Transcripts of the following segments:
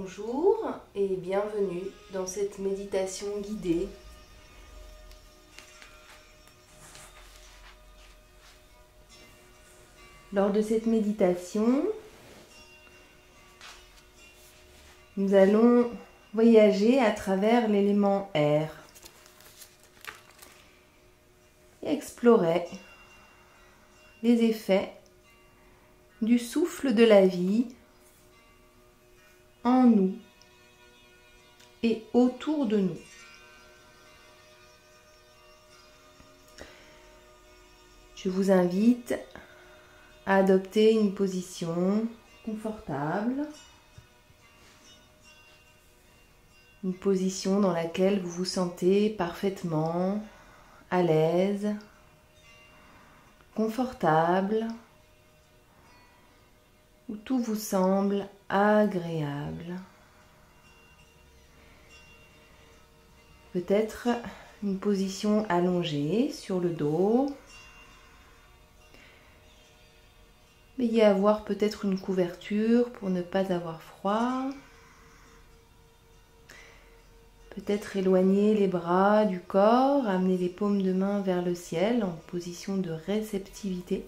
Bonjour et bienvenue dans cette méditation guidée. Lors de cette méditation, nous allons voyager à travers l'élément air et explorer les effets du souffle de la vie en nous et autour de nous. Je vous invite à adopter une position confortable, une position dans laquelle vous vous sentez parfaitement à l'aise, confortable, où tout vous semble agréable. Peut-être une position allongée sur le dos. Veuillez avoir peut-être une couverture pour ne pas avoir froid. Peut-être éloigner les bras du corps, amener les paumes de main vers le ciel en position de réceptivité.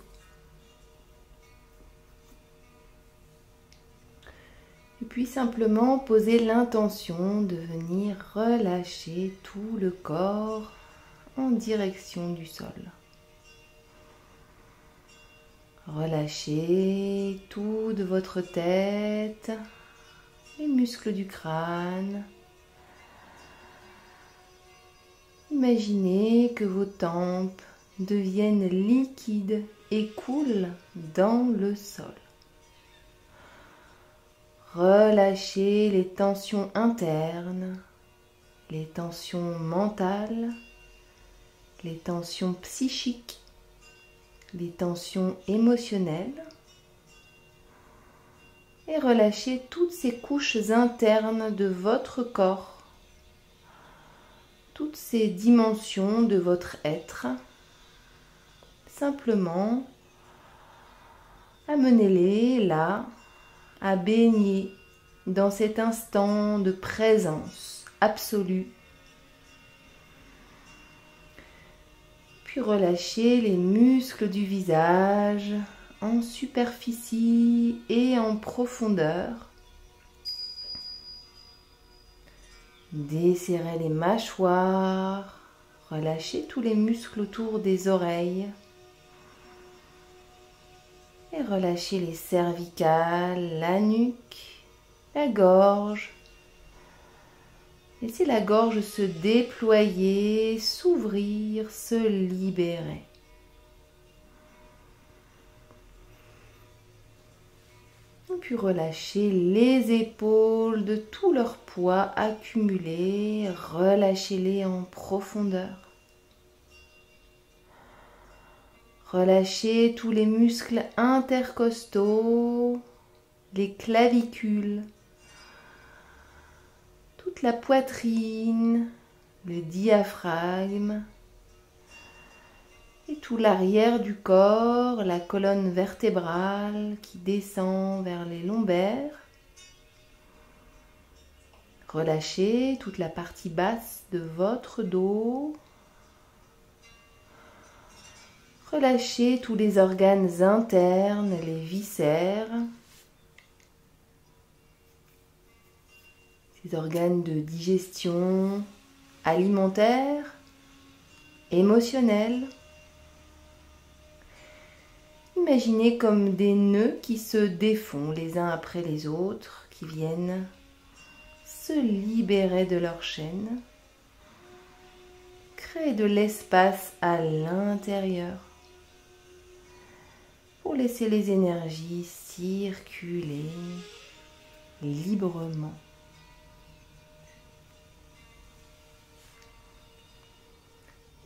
Et puis simplement poser l'intention de venir relâcher tout le corps en direction du sol. Relâchez tout de votre tête, les muscles du crâne. Imaginez que vos tempes deviennent liquides et coulent dans le sol. Relâchez les tensions internes, les tensions mentales, les tensions psychiques, les tensions émotionnelles et relâchez toutes ces couches internes de votre corps, toutes ces dimensions de votre être. Simplement, amenez-les là, à baigner dans cet instant de présence absolue. Puis relâchez les muscles du visage en superficie et en profondeur. Desserrez les mâchoires, relâchez tous les muscles autour des oreilles. Et relâchez les cervicales, la nuque, la gorge. Laissez la gorge se déployer, s'ouvrir, se libérer. Et puis relâchez les épaules de tout leur poids accumulé. Relâchez-les en profondeur. Relâchez tous les muscles intercostaux, les clavicules, toute la poitrine, le diaphragme et tout l'arrière du corps, la colonne vertébrale qui descend vers les lombaires. Relâchez toute la partie basse de votre dos. Relâchez tous les organes internes, les viscères, ces organes de digestion alimentaire, émotionnelle. Imaginez comme des nœuds qui se défont les uns après les autres, qui viennent se libérer de leur chaîne. Créez de l'espace à l'intérieur pour laisser les énergies circuler librement.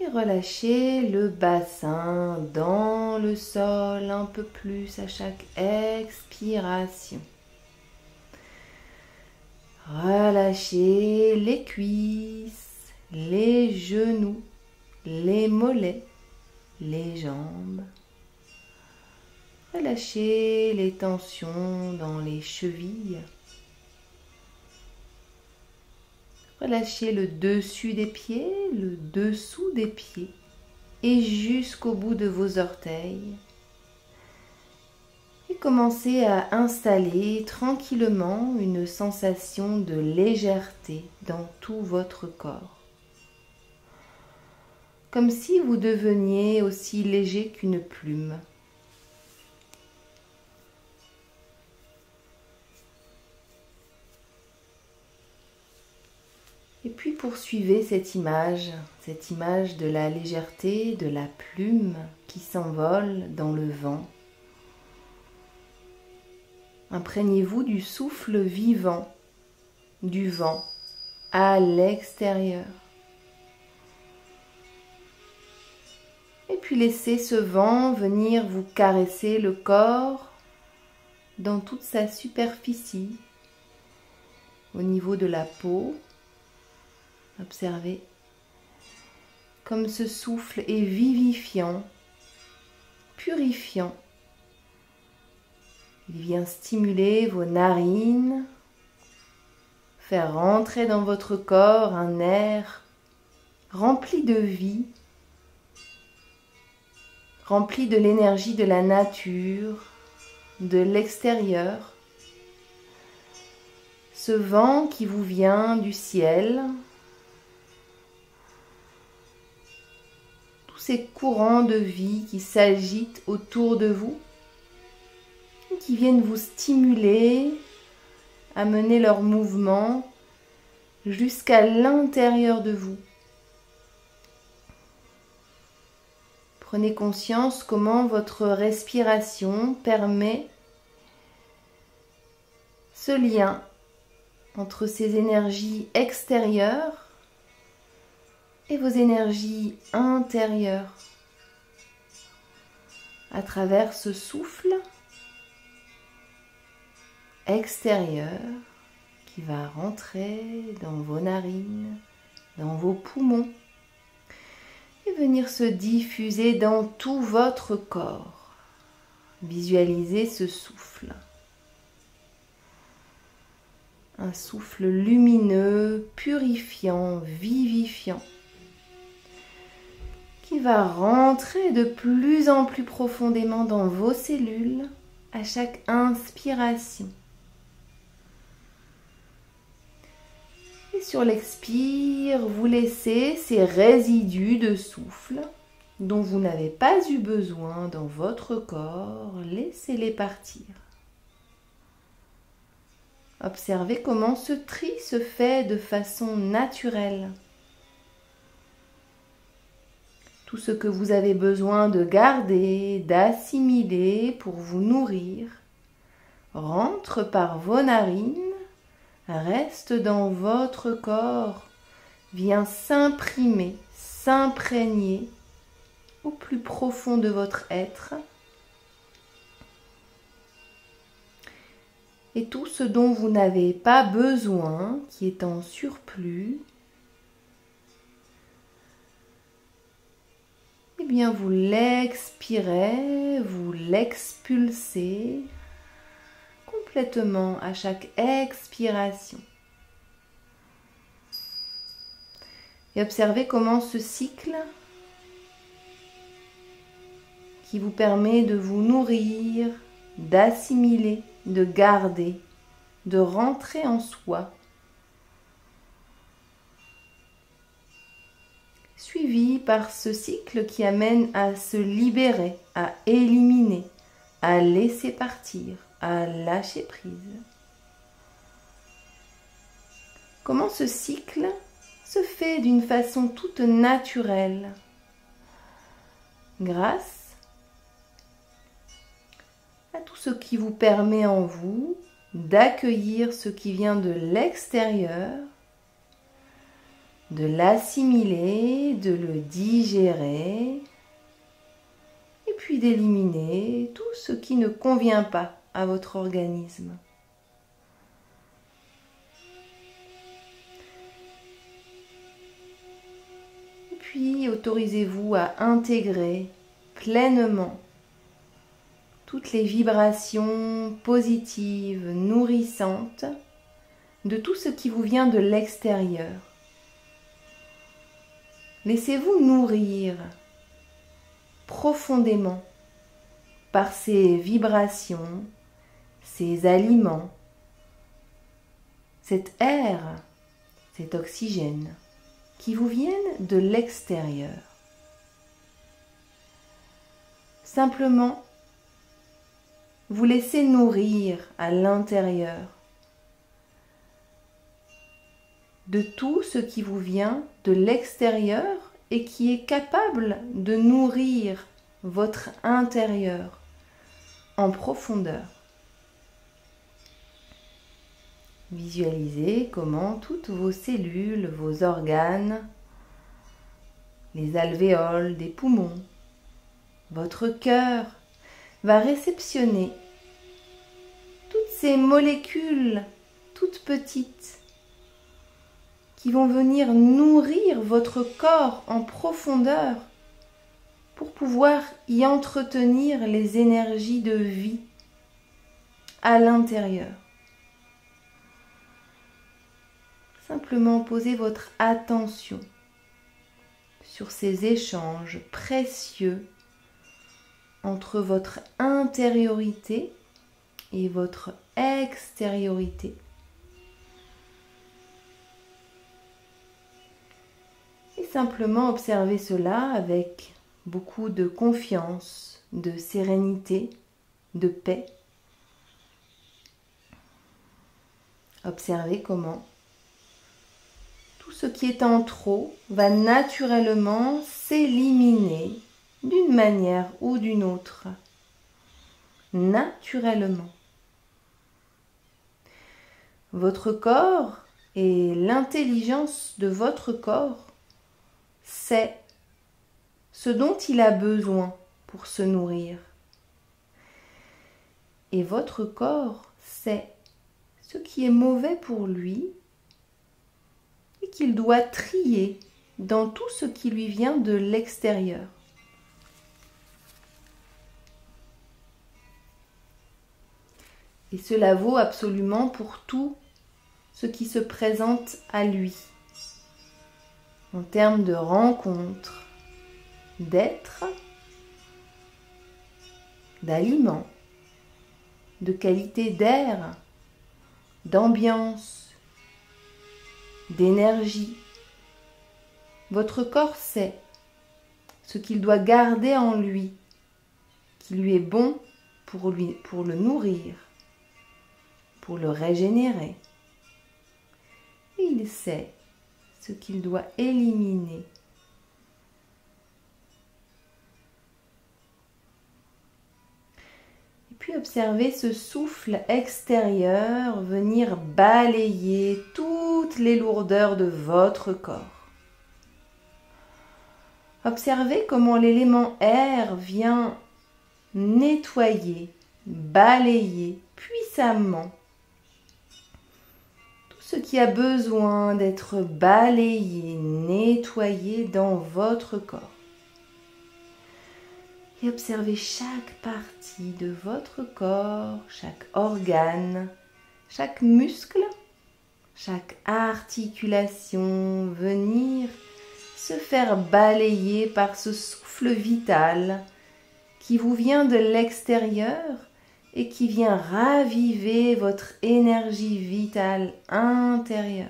Et relâchez le bassin dans le sol un peu plus à chaque expiration. Relâchez les cuisses, les genoux, les mollets, les jambes. Relâchez les tensions dans les chevilles, Relâchez le dessus des pieds, le dessous des pieds et jusqu'au bout de vos orteils. Et commencez à installer tranquillement une sensation de légèreté dans tout votre corps. Comme si vous deveniez aussi léger qu'une plume. Et puis poursuivez cette image de la légèreté, de la plume qui s'envole dans le vent. Imprégnez-vous du souffle vivant du vent à l'extérieur. Et puis laissez ce vent venir vous caresser le corps dans toute sa superficie, au niveau de la peau. Observez comme ce souffle est vivifiant, purifiant. Il vient stimuler vos narines, faire rentrer dans votre corps un air rempli de vie, rempli de l'énergie de la nature, de l'extérieur. Ce vent qui vous vient du ciel, tous ces courants de vie qui s'agitent autour de vous, qui viennent vous stimuler, amener leur mouvement jusqu'à l'intérieur de vous. Prenez conscience comment votre respiration permet ce lien entre ces énergies extérieures et vos énergies intérieures à travers ce souffle extérieur qui va rentrer dans vos narines, dans vos poumons et venir se diffuser dans tout votre corps. Visualisez ce souffle. Un souffle lumineux, purifiant, vivifiant qui va rentrer de plus en plus profondément dans vos cellules à chaque inspiration. Et sur l'expire, vous laissez ces résidus de souffle dont vous n'avez pas eu besoin dans votre corps, laissez-les partir. Observez comment ce tri se fait de façon naturelle. Tout ce que vous avez besoin de garder, d'assimiler pour vous nourrir, rentre par vos narines, reste dans votre corps, vient s'imprimer, s'imprégner au plus profond de votre être. Et tout ce dont vous n'avez pas besoin, qui est en surplus, eh bien vous l'expirez, vous l'expulsez complètement à chaque expiration. Et observez comment ce cycle qui vous permet de vous nourrir, d'assimiler, de garder, de rentrer en soi, suivi par ce cycle qui amène à se libérer, à éliminer, à laisser partir, à lâcher prise. Comment ce cycle se fait d'une façon toute naturelle, grâce à tout ce qui vous permet en vous d'accueillir ce qui vient de l'extérieur, de l'assimiler, de le digérer, et puis d'éliminer tout ce qui ne convient pas à votre organisme. Et puis autorisez-vous à intégrer pleinement toutes les vibrations positives, nourrissantes de tout ce qui vous vient de l'extérieur. Laissez-vous nourrir profondément par ces vibrations, ces aliments, cet air, cet oxygène qui vous viennent de l'extérieur. Simplement, vous laissez nourrir à l'intérieur de tout ce qui vous vient de l'extérieur et qui est capable de nourrir votre intérieur en profondeur. Visualisez comment toutes vos cellules, vos organes, les alvéoles des poumons, votre cœur va réceptionner toutes ces molécules toutes petites qui vont venir nourrir votre corps en profondeur pour pouvoir y entretenir les énergies de vie à l'intérieur. Simplement posez votre attention sur ces échanges précieux entre votre intériorité et votre extériorité. Et simplement observez cela avec beaucoup de confiance, de sérénité, de paix. Observez comment tout ce qui est en trop va naturellement s'éliminer d'une manière ou d'une autre. Naturellement. Votre corps et l'intelligence de votre corps sait ce dont il a besoin pour se nourrir. Et votre corps sait ce qui est mauvais pour lui et qu'il doit trier dans tout ce qui lui vient de l'extérieur. Et cela vaut absolument pour tout ce qui se présente à lui, en termes de rencontres, d'être, d'aliments, de qualité d'air, d'ambiance, d'énergie. Votre corps sait ce qu'il doit garder en lui, qui lui est bon pour le nourrir, pour le régénérer. Et il sait ce qu'il doit éliminer. Et puis observez ce souffle extérieur venir balayer toutes les lourdeurs de votre corps. Observez comment l'élément air vient nettoyer, balayer puissamment tout ce qui a besoin d'être balayé, nettoyé dans votre corps. Et observez chaque partie de votre corps, chaque organe, chaque muscle, chaque articulation venir se faire balayer par ce souffle vital qui vous vient de l'extérieur et qui vient raviver votre énergie vitale intérieure.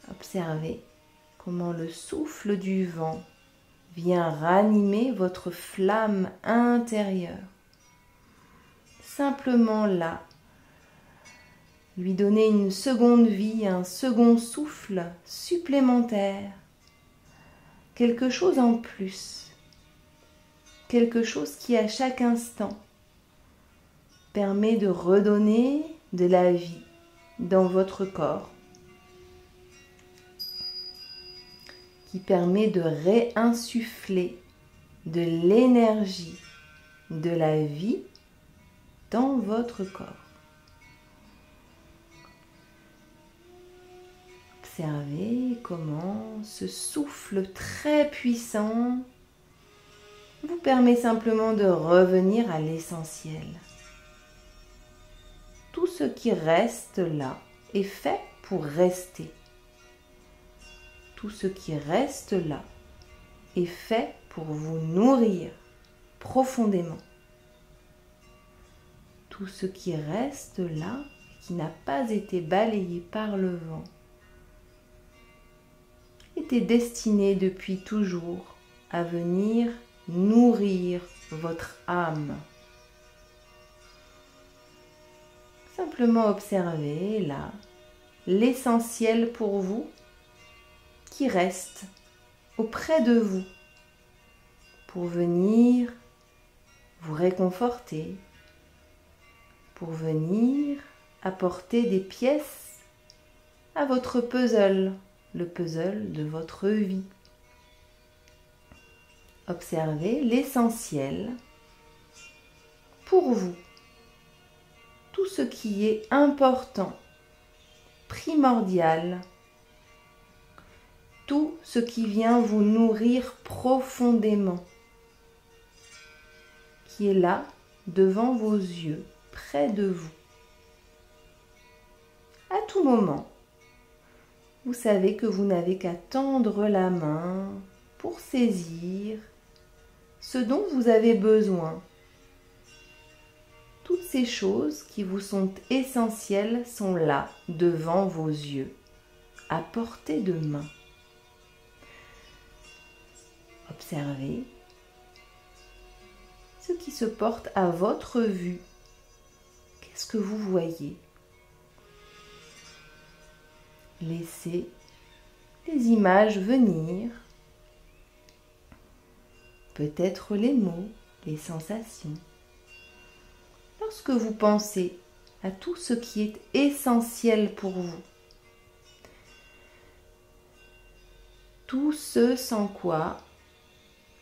Observez comment le souffle du vent vient ranimer votre flamme intérieure. Simplement là, lui donner une seconde vie, un second souffle supplémentaire, quelque chose en plus, quelque chose qui à chaque instant permet de redonner de la vie dans votre corps, qui permet de réinsuffler de l'énergie, de la vie dans votre corps. Observez comment ce souffle très puissant vous permet simplement de revenir à l'essentiel. Tout ce qui reste là est fait pour rester. tout ce qui reste là est fait pour vous nourrir profondément. Tout ce qui reste là, qui n'a pas été balayé par le vent, était destiné depuis toujours à venir nourrir votre âme. Simplement observez là l'essentiel pour vous qui reste auprès de vous pour venir vous réconforter, pour venir apporter des pièces à votre puzzle, le puzzle de votre vie. Observez l'essentiel pour vous, tout ce qui est important, primordial, tout ce qui vient vous nourrir profondément, qui est là devant vos yeux, près de vous. À tout moment, vous savez que vous n'avez qu'à tendre la main pour saisir ce dont vous avez besoin. Toutes ces choses qui vous sont essentielles sont là, devant vos yeux, à portée de main. Observez ce qui se porte à votre vue. Qu'est-ce que vous voyez? Laissez les images venir, peut-être les mots, les sensations. Lorsque vous pensez à tout ce qui est essentiel pour vous, tout ce sans quoi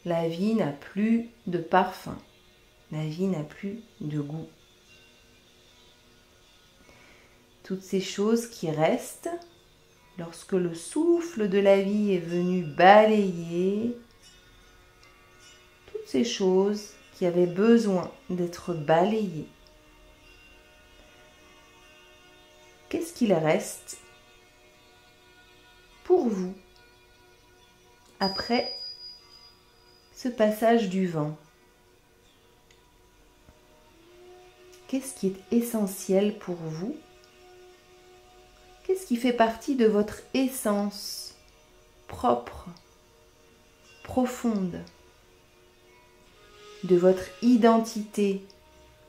la vie n'a plus de parfum, la vie n'a plus de goût. Toutes ces choses qui restent, lorsque le souffle de la vie est venu balayer, toutes ces choses qui avaient besoin d'être balayées. Qu'est-ce qu'il reste pour vous après ce passage du vent? Qu'est-ce qui est essentiel pour vous? Qu'est-ce qui fait partie de votre essence propre, profonde, de votre identité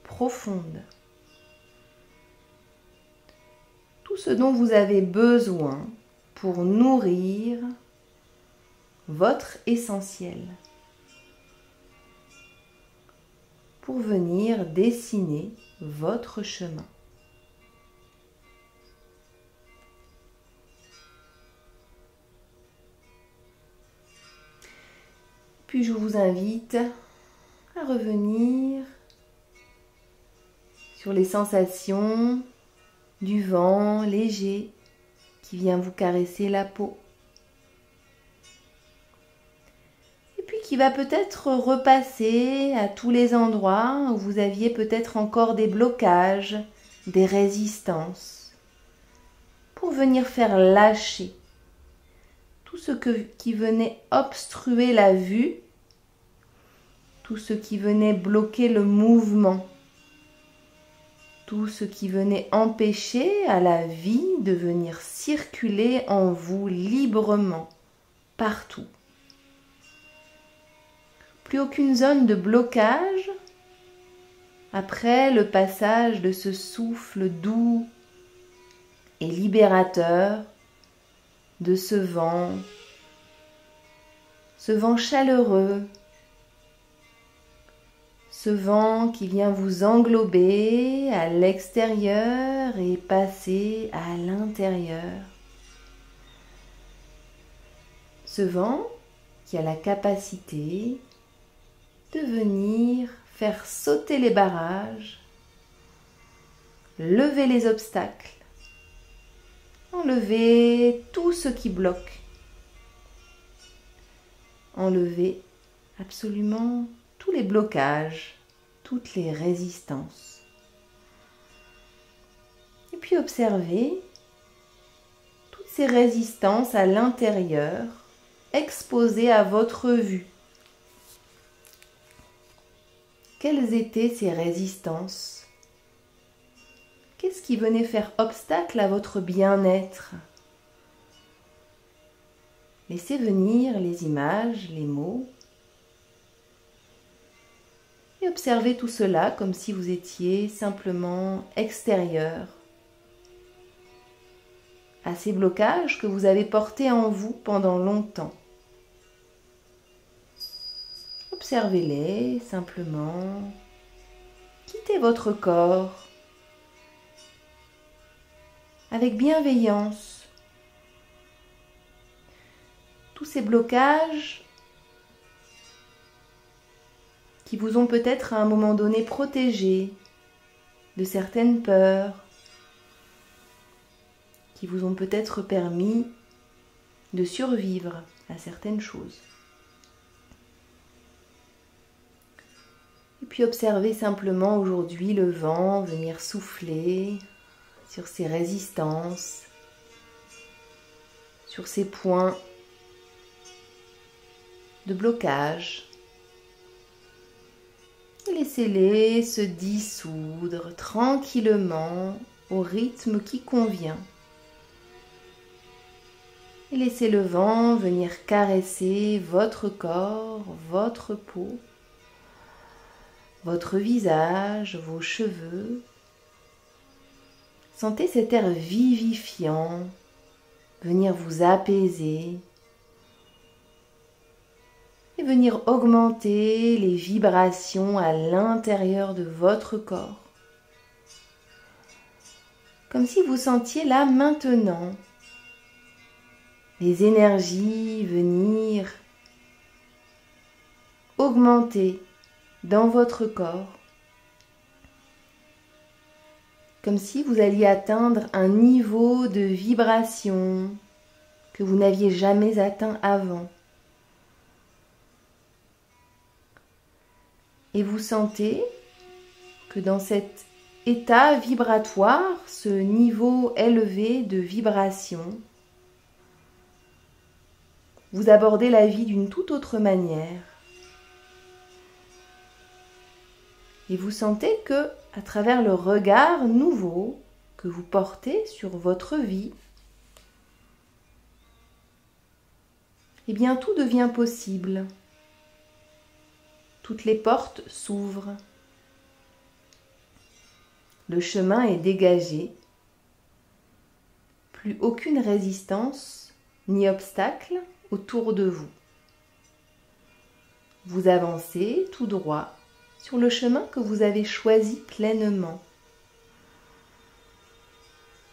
profonde? Tout ce dont vous avez besoin pour nourrir votre essentiel, pour venir dessiner votre chemin. Puis je vous invite à revenir sur les sensations du vent léger qui vient vous caresser la peau. Et puis qui va peut-être repasser à tous les endroits où vous aviez peut-être encore des blocages, des résistances, pour venir faire lâcher tout ce qui venait obstruer la vue, tout ce qui venait bloquer le mouvement, tout ce qui venait empêcher à la vie de venir circuler en vous librement, partout. Plus aucune zone de blocage après le passage de ce souffle doux et libérateur, de ce vent chaleureux, ce vent qui vient vous englober à l'extérieur et passer à l'intérieur. Ce vent qui a la capacité de venir faire sauter les barrages, lever les obstacles, enlever tout ce qui bloque, enlever absolument tous les blocages, toutes les résistances. Et puis observez toutes ces résistances à l'intérieur, exposées à votre vue. Quelles étaient ces résistances? Qu'est-ce qui venait faire obstacle à votre bien-être? Laissez venir les images, les mots, et observez tout cela comme si vous étiez simplement extérieur à ces blocages que vous avez portés en vous pendant longtemps. Observez-les simplement. Quittez votre corps avec bienveillance. Tous ces blocages qui vous ont peut-être à un moment donné protégé de certaines peurs, qui vous ont peut-être permis de survivre à certaines choses. Et puis observez simplement aujourd'hui le vent venir souffler sur ces résistances, sur ces points de blocage. Et laissez-les se dissoudre tranquillement au rythme qui convient. Et laissez le vent venir caresser votre corps, votre peau, votre visage, vos cheveux. Sentez cet air vivifiant venir vous apaiser et venir augmenter les vibrations à l'intérieur de votre corps. Comme si vous sentiez là maintenant les énergies venir augmenter dans votre corps, comme si vous alliez atteindre un niveau de vibration que vous n'aviez jamais atteint avant. Et vous sentez que dans cet état vibratoire, ce niveau élevé de vibration, vous abordez la vie d'une toute autre manière. Et vous sentez que, à travers le regard nouveau que vous portez sur votre vie, eh bien tout devient possible. Toutes les portes s'ouvrent. Le chemin est dégagé. Plus aucune résistance ni obstacle autour de vous. Vous avancez tout droit sur le chemin que vous avez choisi pleinement,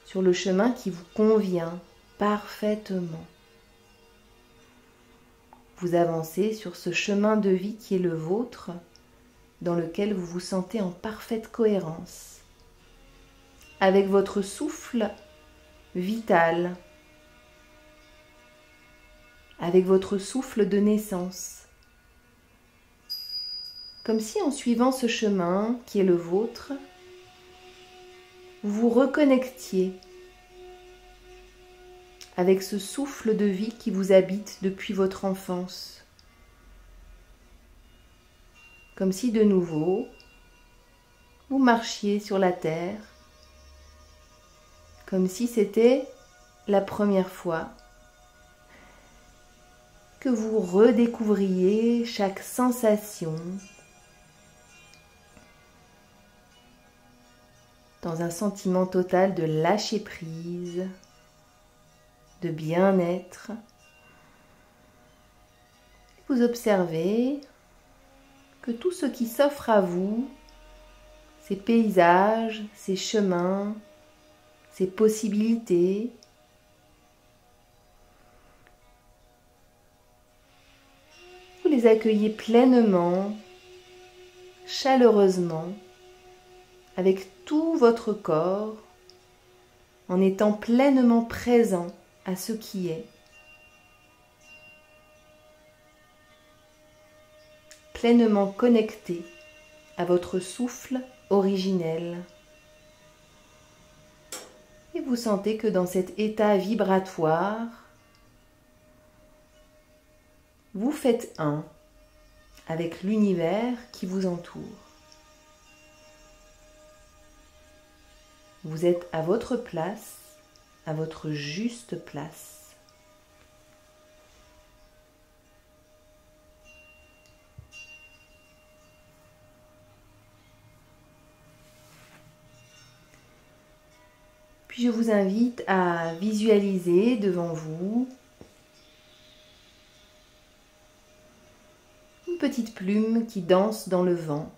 sur le chemin qui vous convient parfaitement. Vous avancez sur ce chemin de vie qui est le vôtre, dans lequel vous vous sentez en parfaite cohérence, avec votre souffle vital, avec votre souffle de naissance. Comme si en suivant ce chemin qui est le vôtre, vous vous reconnectiez avec ce souffle de vie qui vous habite depuis votre enfance. Comme si de nouveau, vous marchiez sur la terre, comme si c'était la première fois que vous redécouvriez chaque sensation dans un sentiment total de lâcher prise, de bien-être. Vous observez que tout ce qui s'offre à vous, ces paysages, ces chemins, ces possibilités, vous les accueillez pleinement, chaleureusement, avec tout votre corps, en étant pleinement présent à ce qui est. Pleinement connecté à votre souffle originel. Et vous sentez que dans cet état vibratoire, vous faites un avec l'univers qui vous entoure. Vous êtes à votre place, à votre juste place. Puis je vous invite à visualiser devant vous une petite plume qui danse dans le vent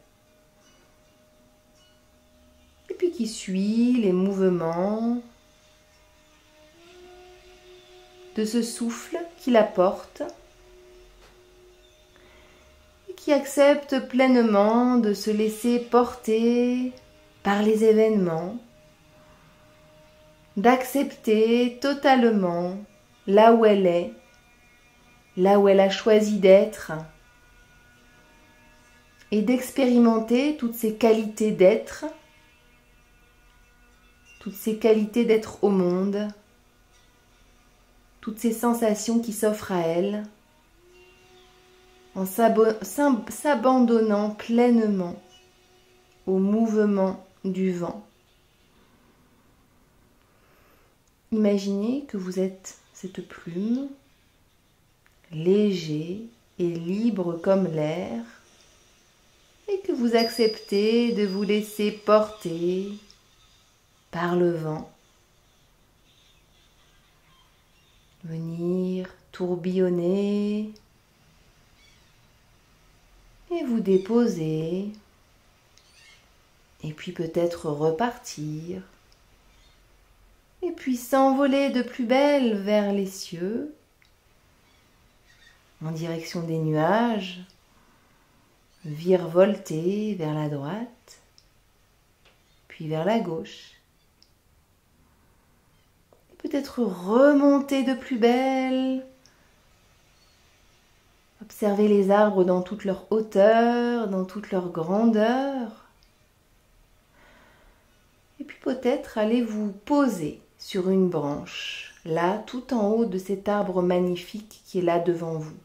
et puis qui suit les mouvements de ce souffle qui la porte et qui accepte pleinement de se laisser porter par les événements, d'accepter totalement là où elle est, là où elle a choisi d'être, et d'expérimenter toutes ces qualités d'être, toutes ces qualités d'être au monde, toutes ces sensations qui s'offrent à elle, en s'abandonnant pleinement au mouvement du vent. Imaginez que vous êtes cette plume, léger et libre comme l'air, et que vous acceptez de vous laisser porter par le vent, venir tourbillonner et vous déposer, et puis peut-être repartir, et puis s'envoler de plus belle vers les cieux, en direction des nuages, virevolter vers la droite, puis vers la gauche. Et peut-être remonter de plus belle. Observez les arbres dans toute leur hauteur, dans toute leur grandeur. Et puis peut-être allez vous poser sur une branche, là, tout en haut de cet arbre magnifique qui est là devant vous.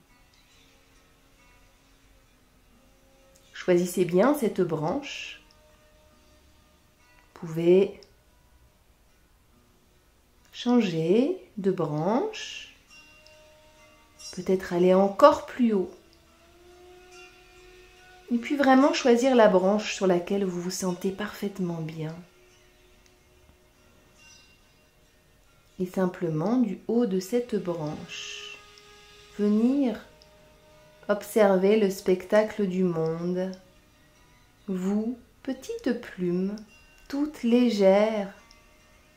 Choisissez bien cette branche. Vous pouvez changer de branche, peut-être aller encore plus haut. Et puis vraiment choisir la branche sur laquelle vous vous sentez parfaitement bien. Et simplement du haut de cette branche, venir observez le spectacle du monde. Vous, petite plume, toute légère,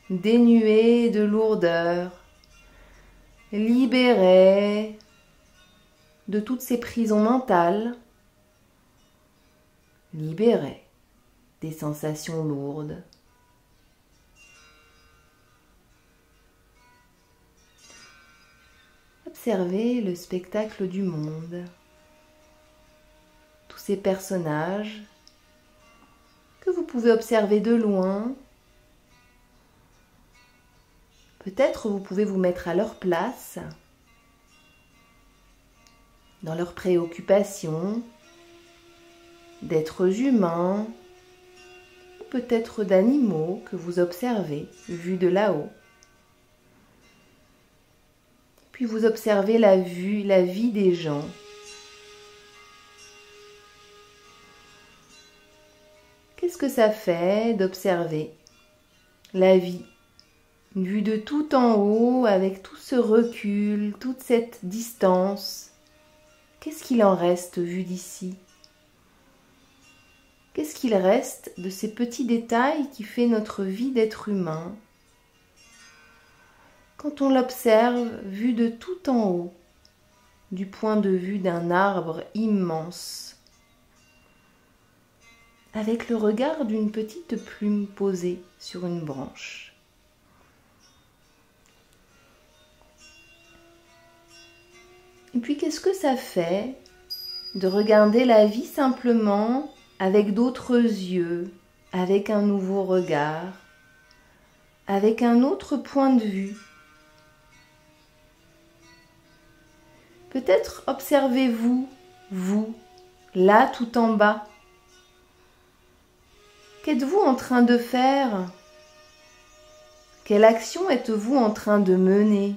dénuée de lourdeur, libérée de toutes ces prisons mentales, libérée des sensations lourdes. Observez le spectacle du monde, tous ces personnages que vous pouvez observer de loin. Peut-être vous pouvez vous mettre à leur place, dans leurs préoccupations, d'êtres humains, ou peut-être d'animaux que vous observez, vus de là-haut. Puis vous observez la vie des gens. Qu'est-ce que ça fait d'observer la vie vue de tout en haut, avec tout ce recul, toute cette distance? Qu'est-ce qu'il en reste vu d'ici? Qu'est-ce qu'il reste de ces petits détails qui fait notre vie d'être humain? Quand on l'observe vu de tout en haut, du point de vue d'un arbre immense, avec le regard d'une petite plume posée sur une branche. Et puis qu'est-ce que ça fait de regarder la vie simplement avec d'autres yeux, avec un nouveau regard, avec un autre point de vue. Peut-être observez-vous, vous, là tout en bas. Qu'êtes-vous en train de faire? Quelle action êtes-vous en train de mener?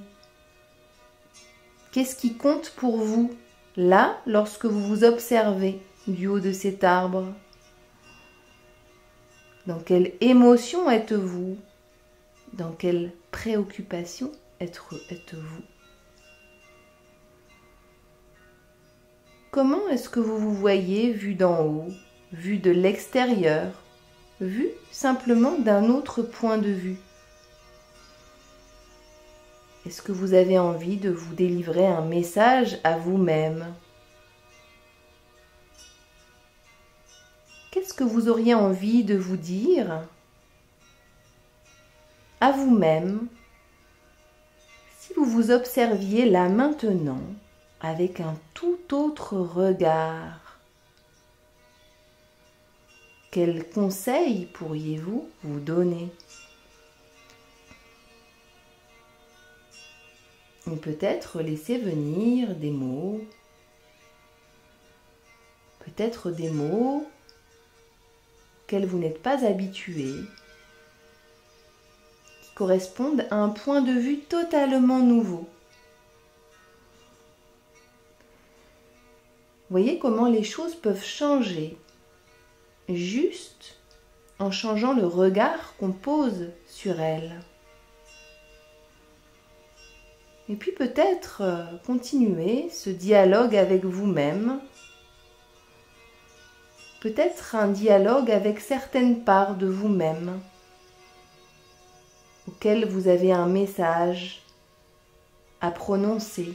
Qu'est-ce qui compte pour vous, là, lorsque vous vous observez du haut de cet arbre? Dans quelle émotion êtes-vous? Dans quelle préoccupation êtes-vous? Comment est-ce que vous vous voyez vu d'en haut, vu de l'extérieur, vu simplement d'un autre point de vue? Est-ce que vous avez envie de vous délivrer un message à vous-même? Qu'est-ce que vous auriez envie de vous dire à vous-même si vous vous observiez là maintenant avec un tout autre regard? Quels conseils pourriez-vous vous donner? Ou peut-être laisser venir des mots, peut-être des mots auxquels vous n'êtes pas habitué, qui correspondent à un point de vue totalement nouveau. Voyez comment les choses peuvent changer, juste en changeant le regard qu'on pose sur elles. Et puis peut-être continuer ce dialogue avec vous-même, peut-être un dialogue avec certaines parts de vous-même, auxquelles vous avez un message à prononcer,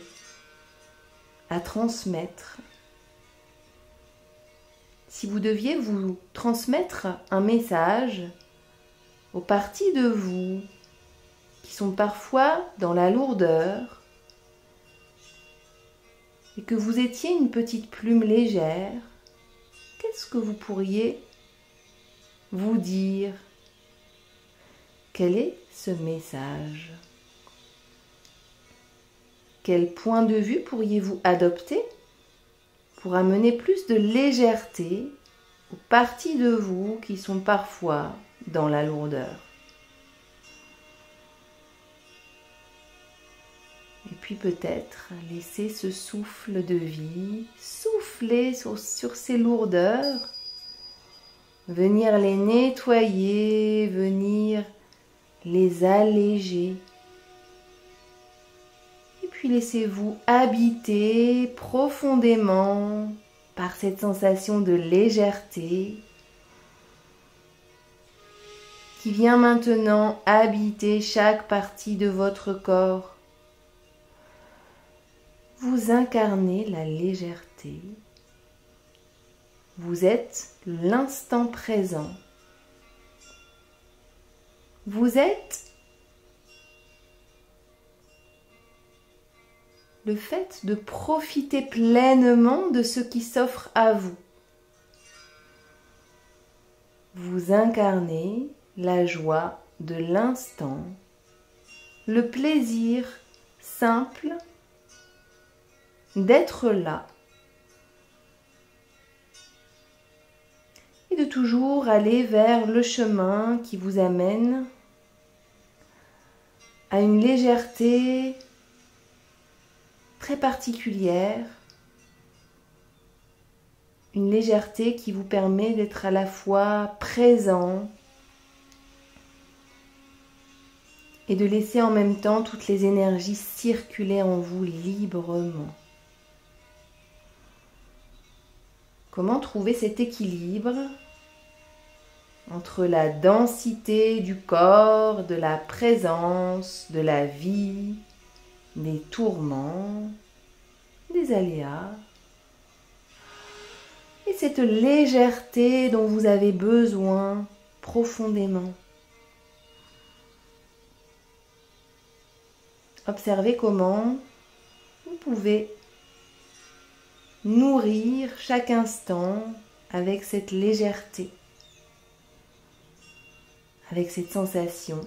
à transmettre. Si vous deviez vous transmettre un message aux parties de vous qui sont parfois dans la lourdeur et que vous étiez une petite plume légère, qu'est-ce que vous pourriez vous dire? Quel est ce message? Quel point de vue pourriez-vous adopter pour amener plus de légèreté aux parties de vous qui sont parfois dans la lourdeur? Et puis peut-être laisser ce souffle de vie souffler sur ces lourdeurs, venir les nettoyer, venir les alléger. Et puis laissez-vous habiter profondément par cette sensation de légèreté qui vient maintenant habiter chaque partie de votre corps. Vous incarnez la légèreté. Vous êtes l'instant présent. Vous êtes le fait de profiter pleinement de ce qui s'offre à vous. Vous incarnez la joie de l'instant, le plaisir simple d'être là et de toujours aller vers le chemin qui vous amène à une légèreté très particulière, une légèreté qui vous permet d'être à la fois présent et de laisser en même temps toutes les énergies circuler en vous librement. Comment trouver cet équilibre entre la densité du corps, de la présence, de la vie, des tourments, des aléas, et cette légèreté dont vous avez besoin profondément. Observez comment vous pouvez nourrir chaque instant avec cette légèreté, avec cette sensation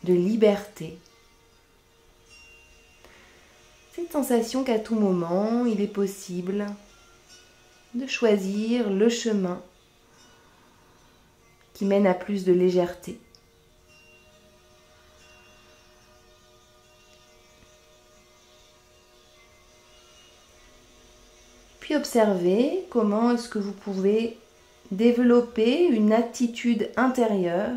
de liberté. Cette sensation qu'à tout moment, il est possible de choisir le chemin qui mène à plus de légèreté. Puis observez comment est-ce que vous pouvez développer une attitude intérieure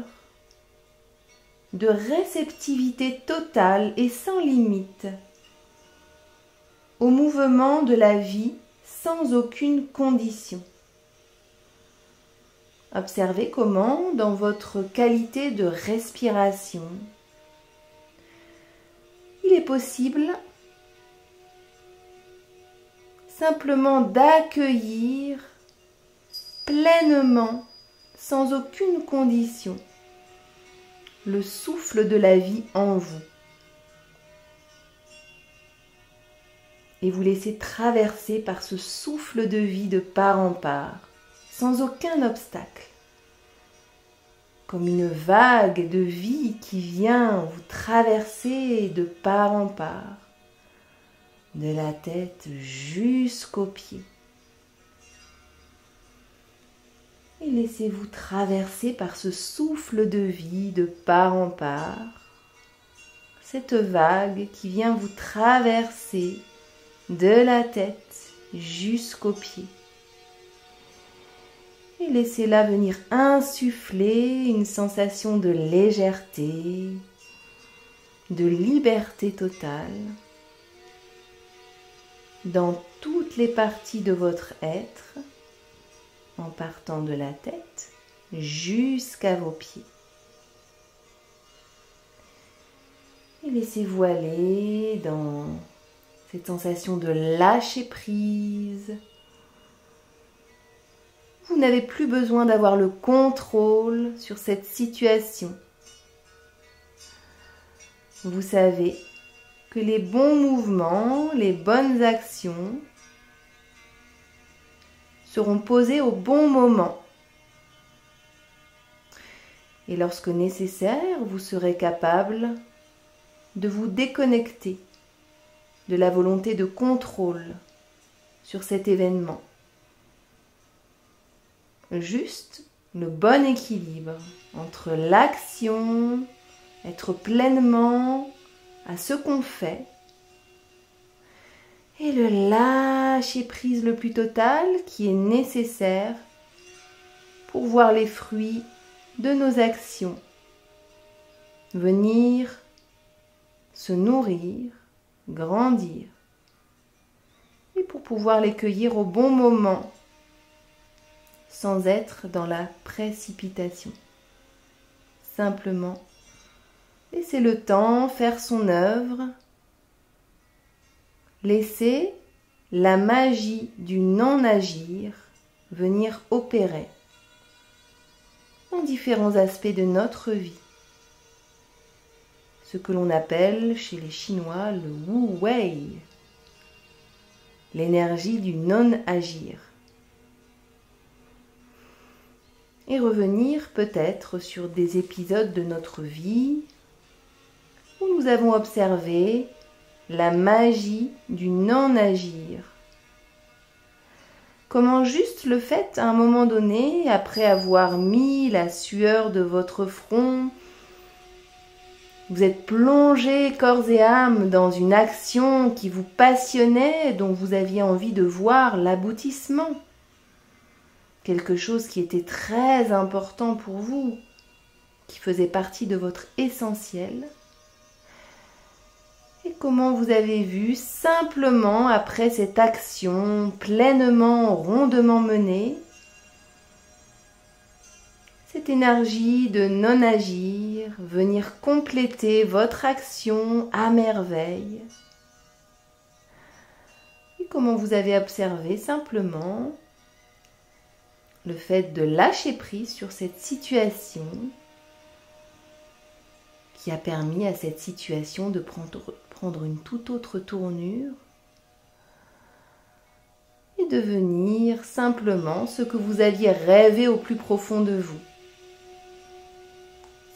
de réceptivité totale et sans limite au mouvement de la vie sans aucune condition. Observez comment, dans votre qualité de respiration, il est possible simplement d'accueillir pleinement, sans aucune condition, le souffle de la vie en vous. Et vous laissez traverser par ce souffle de vie de part en part, sans aucun obstacle, comme une vague de vie qui vient vous traverser de part en part, de la tête jusqu'aux pieds. Et laissez-vous traverser par ce souffle de vie de part en part, cette vague qui vient vous traverser de la tête jusqu'aux pieds. Et laissez-la venir insuffler une sensation de légèreté, de liberté totale dans toutes les parties de votre être, en partant de la tête jusqu'à vos pieds. Et laissez-vous aller dans cette sensation de lâcher prise. Vous n'avez plus besoin d'avoir le contrôle sur cette situation. Vous savez que les bons mouvements, les bonnes actions seront posées au bon moment. Et lorsque nécessaire, vous serez capable de vous déconnecter de la volonté de contrôle sur cet événement. Juste le bon équilibre entre l'action, être pleinement à ce qu'on fait, et le lâcher prise le plus total qui est nécessaire pour voir les fruits de nos actions venir se nourrir, grandir, et pour pouvoir les cueillir au bon moment sans être dans la précipitation. Simplement laissez le temps faire son œuvre. Laissez la magie du non-agir venir opérer dans différents aspects de notre vie. Ce que l'on appelle chez les Chinois le Wu Wei, l'énergie du non-agir. Et revenir peut-être sur des épisodes de notre vie où nous avons observé la magie du non-agir. Comment juste le fait à un moment donné, après avoir mis la sueur de votre front, vous êtes plongé corps et âme dans une action qui vous passionnait, dont vous aviez envie de voir l'aboutissement. Quelque chose qui était très important pour vous, qui faisait partie de votre essentiel. Et comment vous avez vu simplement après cette action pleinement, rondement menée, cette énergie de non-agir venir compléter votre action à merveille. Et comment vous avez observé simplement le fait de lâcher prise sur cette situation qui a permis à cette situation de prendre une toute autre tournure et devenir simplement ce que vous aviez rêvé au plus profond de vous.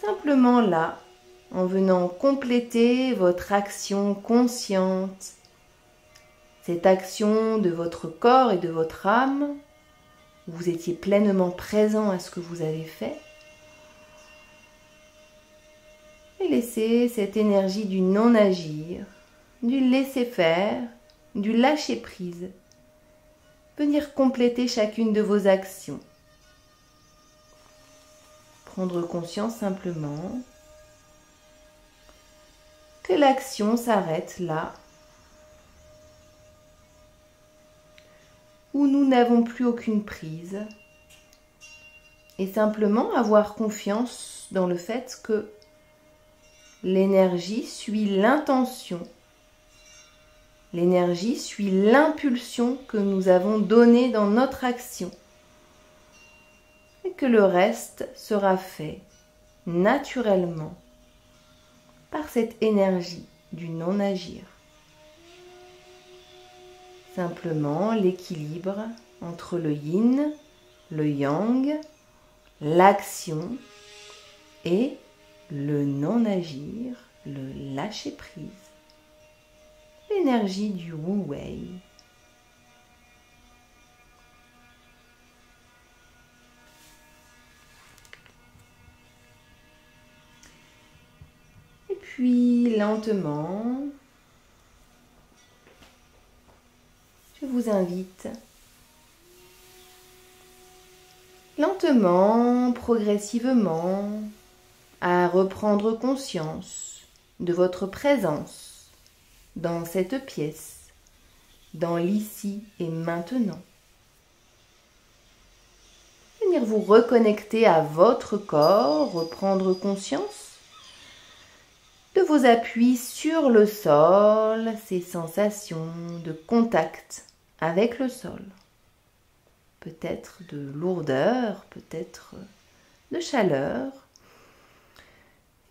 Simplement là, en venant compléter votre action consciente, cette action de votre corps et de votre âme, où vous étiez pleinement présent à ce que vous avez fait. Et laissez cette énergie du non-agir, du laisser-faire, du lâcher-prise, venir compléter chacune de vos actions. Prendre conscience simplement que l'action s'arrête là, où nous n'avons plus aucune prise, et simplement avoir confiance dans le fait que l'énergie suit l'intention, l'énergie suit l'impulsion que nous avons donnée dans notre action, et que le reste sera fait naturellement par cette énergie du non-agir. Simplement l'équilibre entre le yin, le yang, l'action et le non-agir, le lâcher-prise. L'énergie du wu-wei. Et puis lentement, je vous invite lentement, progressivement, à reprendre conscience de votre présence dans cette pièce, dans l'ici et maintenant. Venir vous reconnecter à votre corps, reprendre conscience de vos appuis sur le sol, ces sensations de contact avec le sol. Peut-être de lourdeur, peut-être de chaleur.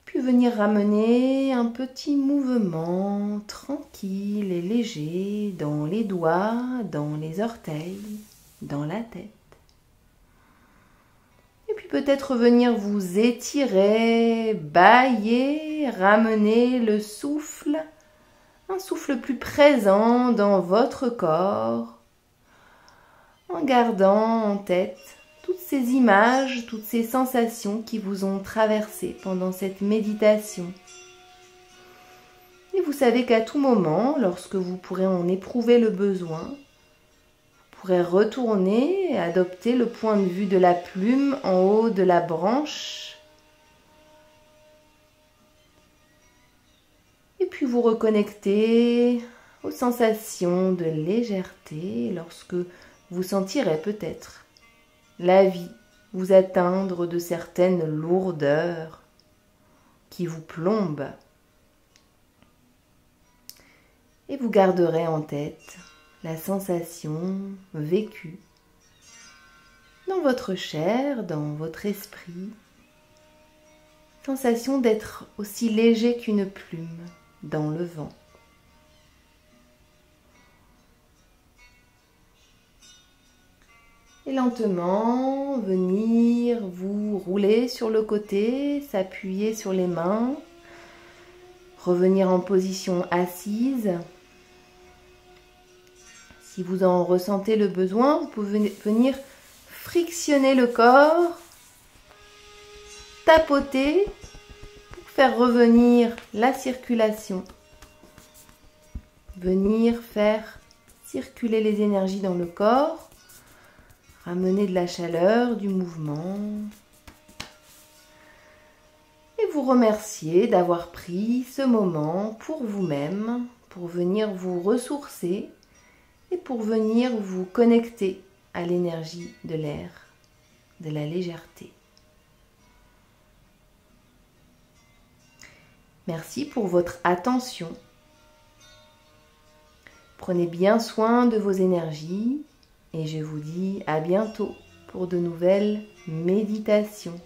Puis venir ramener un petit mouvement tranquille et léger dans les doigts, dans les orteils, dans la tête. Et puis peut-être venir vous étirer, bâiller, ramener le souffle, un souffle plus présent dans votre corps, en gardant en tête toutes ces images, toutes ces sensations qui vous ont traversé pendant cette méditation. Et vous savez qu'à tout moment, lorsque vous pourrez en éprouver le besoin, vous pourrez retourner et adopter le point de vue de la plume en haut de la branche. Et puis vous reconnecter aux sensations de légèreté lorsque vous sentirez peut-être la vie vous atteindre de certaines lourdeurs qui vous plombent. Et vous garderez en tête la sensation vécue dans votre chair, dans votre esprit. Sensation d'être aussi léger qu'une plume dans le vent. Et lentement, venir vous rouler sur le côté, s'appuyer sur les mains, revenir en position assise. Si vous en ressentez le besoin, vous pouvez venir frictionner le corps, tapoter pour faire revenir la circulation. Venir faire circuler les énergies dans le corps. Ramener de la chaleur, du mouvement. Et vous remercier d'avoir pris ce moment pour vous-même, pour venir vous ressourcer et pour venir vous connecter à l'énergie de l'air, de la légèreté. Merci pour votre attention. Prenez bien soin de vos énergies. Et je vous dis à bientôt pour de nouvelles méditations.